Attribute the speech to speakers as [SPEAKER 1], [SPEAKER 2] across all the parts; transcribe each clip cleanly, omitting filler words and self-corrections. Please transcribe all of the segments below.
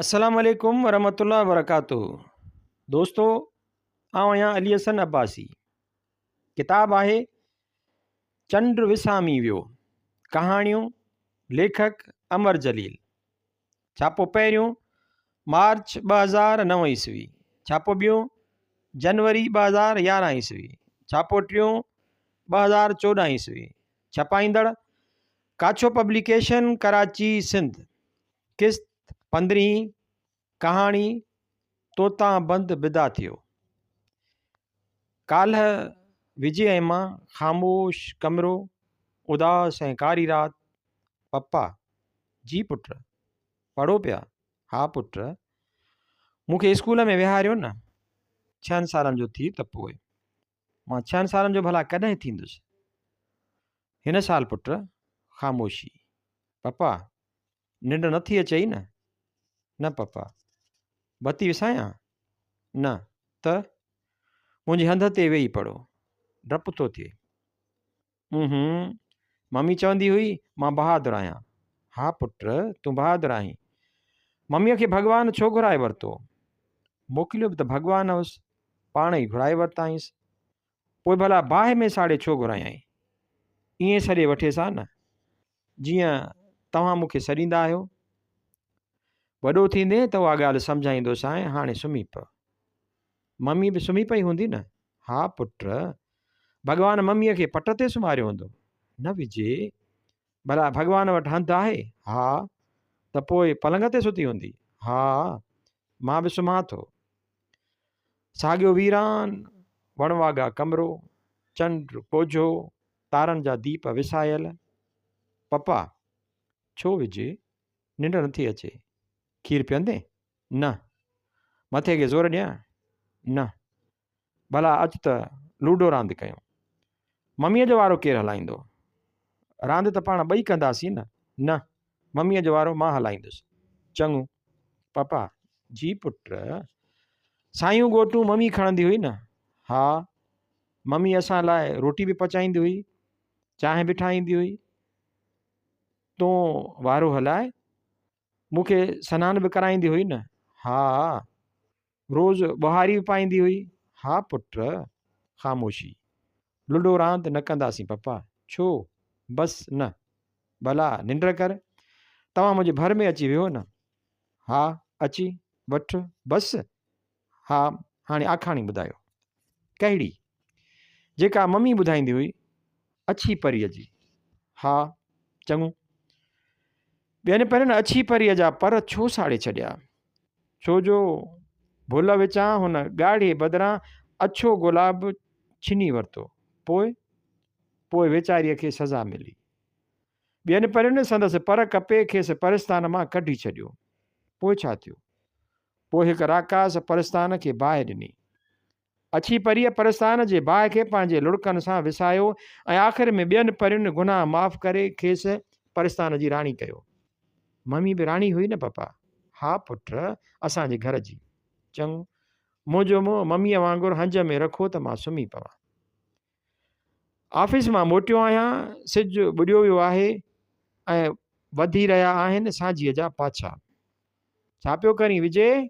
[SPEAKER 1] अस्सलाम वालेकुम वरहमतुल्लाहि वबरकातुहू। दोस्तों, आउं आहियां अली हसन अब्बासी। किताब आहे चंड विसामी वियो, कहाणियूं, लेखक अमर जलील। छापो पहिरियों मार्च 2009 ईस्वी, छापो ॿियों जनवरी 2011 ईस्वी, छापो टियों 2014 ईस्वी। छपाईंदड़ काछो पब्लिकेशन, कराची, सिंध। किस्त 15। कहाणी तोता बंद बिदा थियो। काल्ह विजय ऐं मां ख़ामोश कमरो, उदास ऐं कारी रात। पप्पा, जी पुट, पढ़ो पिया? हा पुट, मूंखे स्कूल में विहारियो न। 6 सालनि जो थी त पोइ मां 6 सालनि जो भला कॾहिं थींदुसि? हिन साल पुट। ख़ामोशी। पप्पा, निंड नथी अचई न? न पप्पा। बत्ती विसायां? न त मुंहिंजी हंध ते वेही पढ़ो, डपु थो थिए। मम्मी चवंदी हुई मां बहादुर आहियां। हा पुट, तूं बहादुर आहीं। मम्मीअ खे भॻवान छो घुराए वरितो? मोकिलियो बि त भॻवान हुउसि, पाण ई घुराए वरिताईंसि। पोइ भला बाहि में साड़े छो घुरायई? ईअं सॾे वठेस हा न, जीअं तव्हां मूंखे सॾींदा आहियो। वॾो थींदे त उहा ॻाल्हि सम्झाईंदोसि। हाणे सुम्ही पओ। मम्मी बि सुम्ही पई हूंदी न? हा पुट, भॻवान मम्मीअ खे पट ते सुम्हारियो हूंदो। न विझे, भला भॻवान वटि हंधि आहे? हा। त पोइ पलंग ते सुती हूंदी? हा, मां बि सुम्हां थो। साॻियो वीरान, वणवागा कमरो, चंड कोझो, तारनि जा दीप विसायल। पप्पा, छो विझे? निंड नथी अचे? खीर पीअंदे? न। मथे खे ज़ोर ॾियां? न। भला अच त लूडो रांदि कयूं। मम्मीअ जो वारो केरु हलाईंदो? रांदि त पाण ॿई कंदासीं न। न, मम्मीअ जो वारो मां हलाईंदुसि। चङो। पप्पा, जी पुट, सायूं ॻोटूं मम्मी खणंदी हुई न? हा, मम्मी असां लाइ रोटी बि पचाईंदी हुई, चांहि बि ठाहींदी हुई। तूं वारो हलाए, मूंखे सनानु बि कराईंदी हुई न? हा। रोज़ ॿुहारी बि पाईंदी हुई? हा पुट। ख़ामोशी। लूडो रांदि न कंदासीं पप्पा। छो? बसि न। भला निंड कर। तव्हां मुंहिंजे भर में अची वियो न? हा, अची वठ बसि। हा, हाणे आखाणी ॿुधायो। कहिड़ी? जेका मम्मी ॿुधाईंदी हुई, अछी परीअ जी। हा, चङो। ॿियनि पहिरियों अछी परीअ जा पर छो साड़े छॾिया? छो जो भुल विचां हुन ॻाढ़े बदिरां अछो गुलाब छिनी वरितो। पोइ वेचारीअ खे सज़ा मिली। ॿियनि परियुनि संदसि पर कपे खेसि परिस्तान मां कढी छॾियो। पोइ छा थियो? पोइ हिकु राकास परिस्तान खे बाहि ॾिनी। अछी परीअ परिस्तान जे बाहि खे पंहिंजे लुड़कनि सां विसायो ऐं आख़िर में ॿियनि परियुनि गुनाह माफ़ करे खेसि परिस्तान जी राणी कयो। मम्मी बि राणी हुई न पप्पा? हा पुट, असांजे घर जी। चङो। मुंहिंजो मुंहुं मम्मीअ वांगुरु हंज में रखो त मां सुम्ही पवां। ऑफिस मां मोटियो आहियां, सिजु ॿुॾियो वियो आहे ऐं वधी रहिया आहिनि सांझीअ जा पाछा। छा पियो करीं विजय?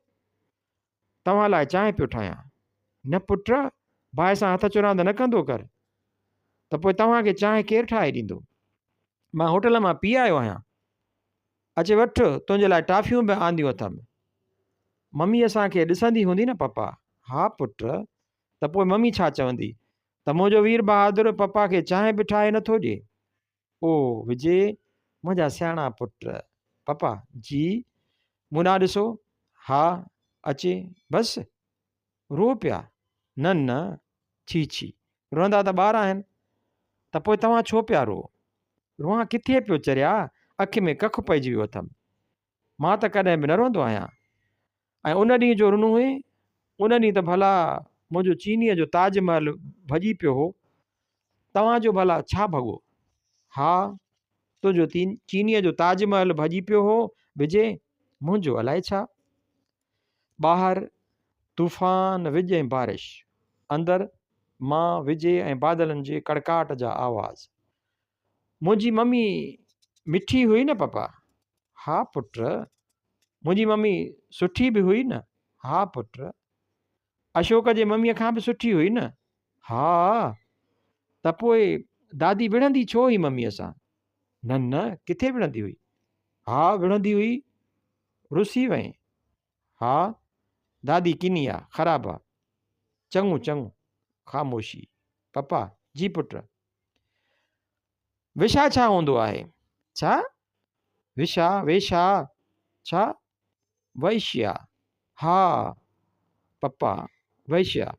[SPEAKER 1] तव्हां लाइ चांहि पियो ठाहियां। न पुट, बाहि सां हथ चुरांद न कंदो कर। त पोइ तव्हांखे चांहि केरु ठाहे ॾींदो? मां होटल मां पी आयो आहियां। अचे वठि, तुंहिंजे लाइ टॉफ़ियूं बि आंदियूं अथमि। मम्मी असांखे ॾिसंदी हूंदी न पप्पा? हा पुट। त पोइ मम्मी छा चवंदी? त मुंहिंजो वीर बहादुर पप्पा खे चांहि बि ठाहे नथो ॾिए। ओ विजय, मुंहिंजा सियाणा पुट। पप्पा, जी? मुना ॾिसो। हा, अचे बसि। रो पिया? न न, छी छी, रोंदा त ॿार आहिनि। त पोइ तव्हां छो पिया रो? रोआं किथे पियो चरिया, अखि में कखु पइजी वियो अथमि। मां त कॾहिं बि न रोंदो आहियां। ऐं उन ॾींहुं जो रुनू हुई, उन ॾींहुं त भला मुंहिंजो चीनीअ जो ताजमहल भॼी पियो हो। तव्हांजो भला छा भॻो? हा, तुंहिंजो चीनीअ जो ताजमहल भॼी पियो हो विजय, मुंहिंजो अलाए छा। ॿाहिरि तूफ़ान, विज ऐं बारिश। अंदरि मां, विजय ऐं बादलनि जे कड़काट जा आवाज़। मुंहिंजी मम्मी मिठी हुई न पप्पा? हा पुट। मुंहिंजी मम्मी सुठी बि हुई न? हा पुट। अशोक जे मम्मीअ खां बि सुठी हुई न? हा। त पोइ दादी विढ़ंदी छो हुई मम्मीअ सां? न न, किथे विढ़ंदी हुई? हा विढ़ंदी हुई, रुसी वई। हा, दादी किनी आहे, ख़राबु आहे। चङो चङो, ख़ामोशी। पप्पा, जी पुट। विशा छा हूंदो आहे? छा? विशा, वेशा, छा? वैश्या। हा पप्पा, वैश्या।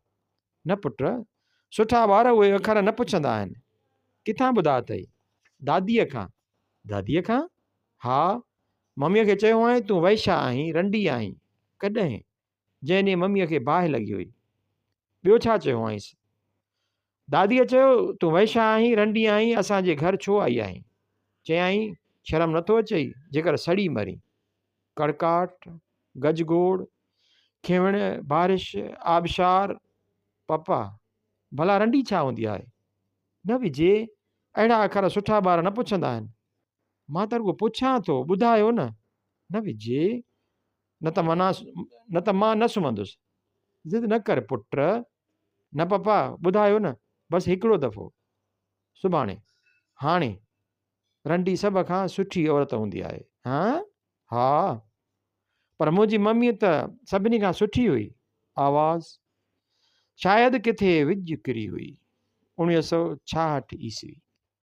[SPEAKER 1] न पुट, सुठा ॿार उहे अखर न पुछंदा आहिनि। किथां ॿुधा अथई? दादीअ खां। दादीअ खां? हा, मम्मीअ खे चयो हुअईं तूं वैश्या आहीं, रंडी आहीं। कॾहिं? जंहिं ॾींहुं मम्मीअ खे बाहि लॻी हुई। ॿियो छा चयो हुअईंसि? दादीअ चयो तूं वैश्या आहीं, रंडी आहीं, असांजे घर छो आई आहीं? चयाईं शर्म नथो अचई जेकर सड़ी मरी। कड़काट, गजगोड़, खिवण, बारिश, आबशार। पप्पा, भला रंडी छा हूंदी आहे? न विझे, अहिड़ा अखर सुठा ॿार न पुछंदा आहिनि। मां त रुॻो पुछां थो, ॿुधायो न। न विझे, न त मां न सुम्हंदुसि। ज़िद न कर पुट। न पप्पा, ॿुधायो न, बसि हिकिड़ो दफ़ो। सुभाणे, हाणे। रंडी सभ खां सुठी औरत हूंदी आहे। हा, पर मुंहिंजी मम्मी त सभिनी खां सुठी हुई। आवाज़ शायदि किथे विझ किरी हुई। 1966 ईस्वी।